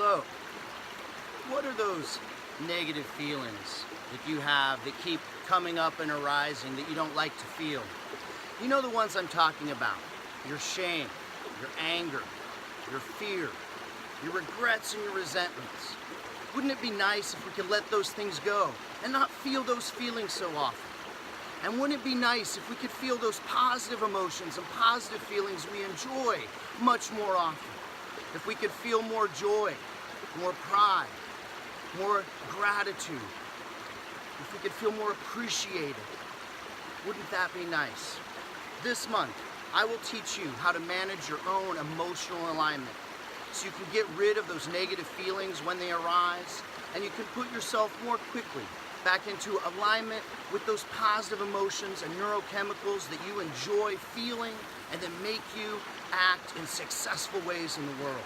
So, what are those negative feelings that you have that keep coming up and arising that you don't like to feel? You know the ones I'm talking about. Your shame, your anger, your fear, your regrets and your resentments. Wouldn't it be nice if we could let those things go and not feel those feelings so often? And wouldn't it be nice if we could feel those positive emotions and positive feelings we enjoy much more often? If we could feel more joy, more pride, more gratitude, if we could feel more appreciated, wouldn't that be nice? This month, I will teach you how to manage your own emotional alignment so you can get rid of those negative feelings when they arise, and you can put yourself more quickly back into alignment with those positive emotions and neurochemicals that you enjoy feeling and that make you act in successful ways in the world.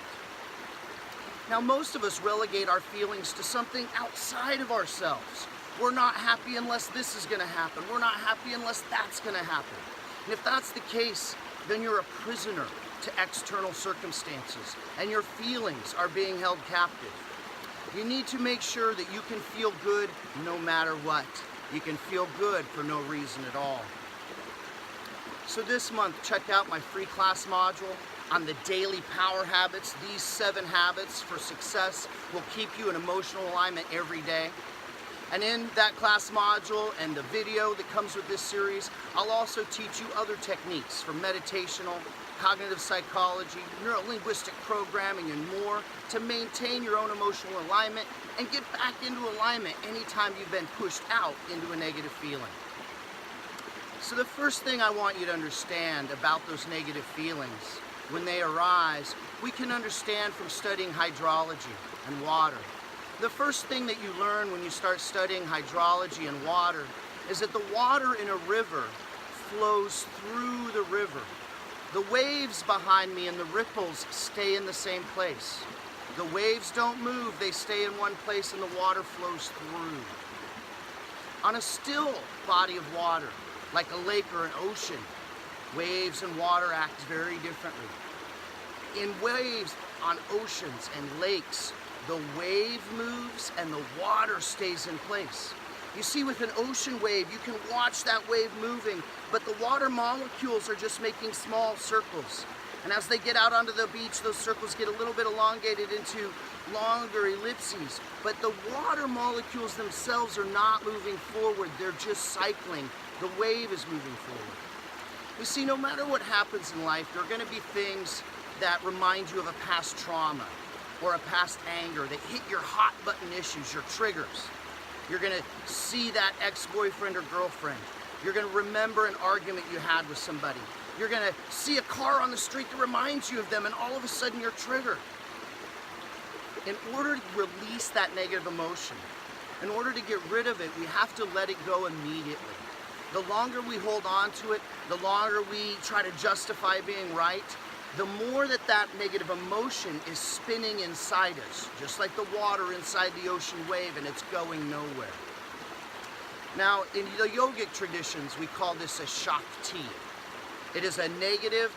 Now, most of us relegate our feelings to something outside of ourselves. We're not happy unless this is going to happen. We're not happy unless that's going to happen. And if that's the case, then you're a prisoner to external circumstances, and your feelings are being held captive. You need to make sure that you can feel good no matter what. You can feel good for no reason at all. So this month, check out my free class module on the daily power habits. These 7 habits for success will keep you in emotional alignment every day. And in that class module and the video that comes with this series, I'll also teach you other techniques for meditational, cognitive psychology, neuro-linguistic programming, and more to maintain your own emotional alignment and get back into alignment anytime you've been pushed out into a negative feeling. So the first thing I want you to understand about those negative feelings, when they arise, we can understand from studying hydrology and water. The first thing that you learn when you start studying hydrology and water is that the water in a river flows through the river. The waves behind me and the ripples stay in the same place. The waves don't move, they stay in one place and the water flows through. On a still body of water, like a lake or an ocean, waves and water act very differently. In waves on oceans and lakes, the wave moves and the water stays in place. You see, with an ocean wave, you can watch that wave moving, but the water molecules are just making small circles. And as they get out onto the beach, those circles get a little bit elongated into longer ellipses. But the water molecules themselves are not moving forward, they're just cycling. The wave is moving forward. You see, no matter what happens in life, there are going to be things that remind you of a past trauma or a past anger that hit your hot button issues, your triggers. You're going to see that ex-boyfriend or girlfriend. You're going to remember an argument you had with somebody. You're going to see a car on the street that reminds you of them, and all of a sudden you're triggered. In order to release that negative emotion, in order to get rid of it, we have to let it go immediately. The longer we hold on to it, the longer we try to justify being right, the more that negative emotion is spinning inside us, just like the water inside the ocean wave, and it's going nowhere. Now, in the yogic traditions, we call this a Shakti. It is a negative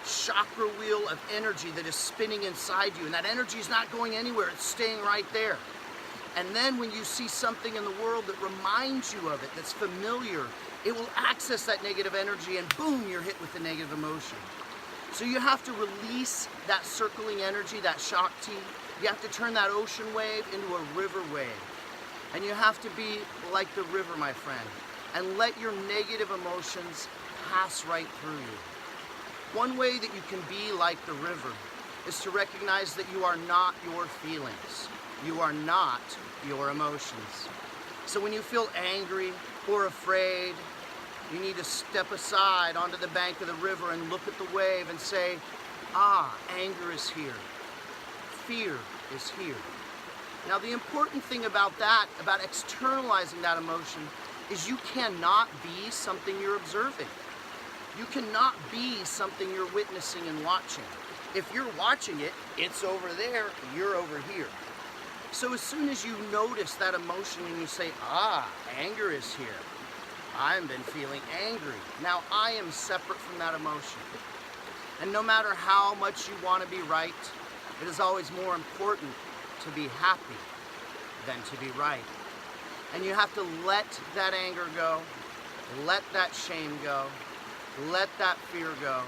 chakra wheel of energy that is spinning inside you, and that energy is not going anywhere, it's staying right there. And then when you see something in the world that reminds you of it, that's familiar, it will access that negative energy, and boom, you're hit with the negative emotion. So you have to release that circling energy, that Shakti. You have to turn that ocean wave into a river wave. And you have to be like the river, my friend, and let your negative emotions pass right through you. One way that you can be like the river is to recognize that you are not your feelings. You are not your emotions. So when you feel angry or afraid, you need to step aside onto the bank of the river and look at the wave and say, anger is here. Fear is here. Now, the important thing about that, about externalizing that emotion, is you cannot be something you're observing. You cannot be something you're witnessing and watching. If you're watching it, it's over there, you're over here. So as soon as you notice that emotion and you say, anger is here. I've been feeling angry. Now I am separate from that emotion. And no matter how much you want to be right, it is always more important to be happy than to be right. And you have to let that anger go, let that shame go, let that fear go.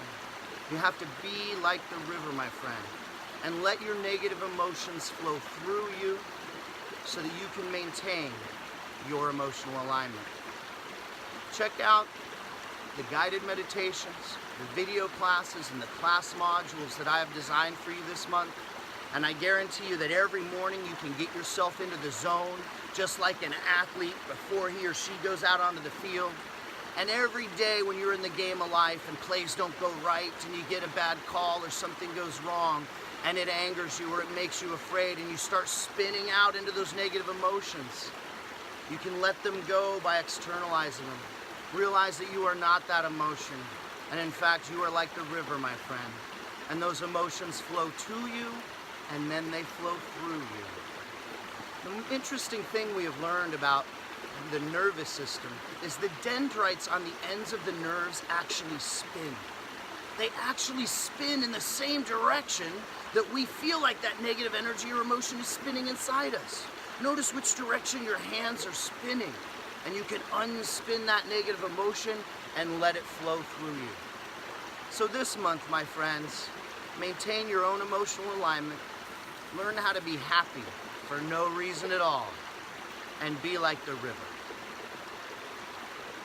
You have to be like the river, my friend, and let your negative emotions flow through you so that you can maintain your emotional alignment. Check out the guided meditations, the video classes, and the class modules that I have designed for you this month. And I guarantee you that every morning you can get yourself into the zone, just like an athlete before he or she goes out onto the field. And every day when you're in the game of life and plays don't go right and you get a bad call or something goes wrong and it angers you or it makes you afraid and you start spinning out into those negative emotions, you can let them go by externalizing them. Realize that you are not that emotion. And in fact, you are like the river, my friend. And those emotions flow to you and then they flow through you. The interesting thing we have learned about the nervous system is the dendrites on the ends of the nerves actually spin. They actually spin in the same direction that we feel like that negative energy or emotion is spinning inside us. Notice which direction your hands are spinning, and you can unspin that negative emotion and let it flow through you. So this month, my friends, maintain your own emotional alignment, learn how to be happy for no reason at all, and be like the river.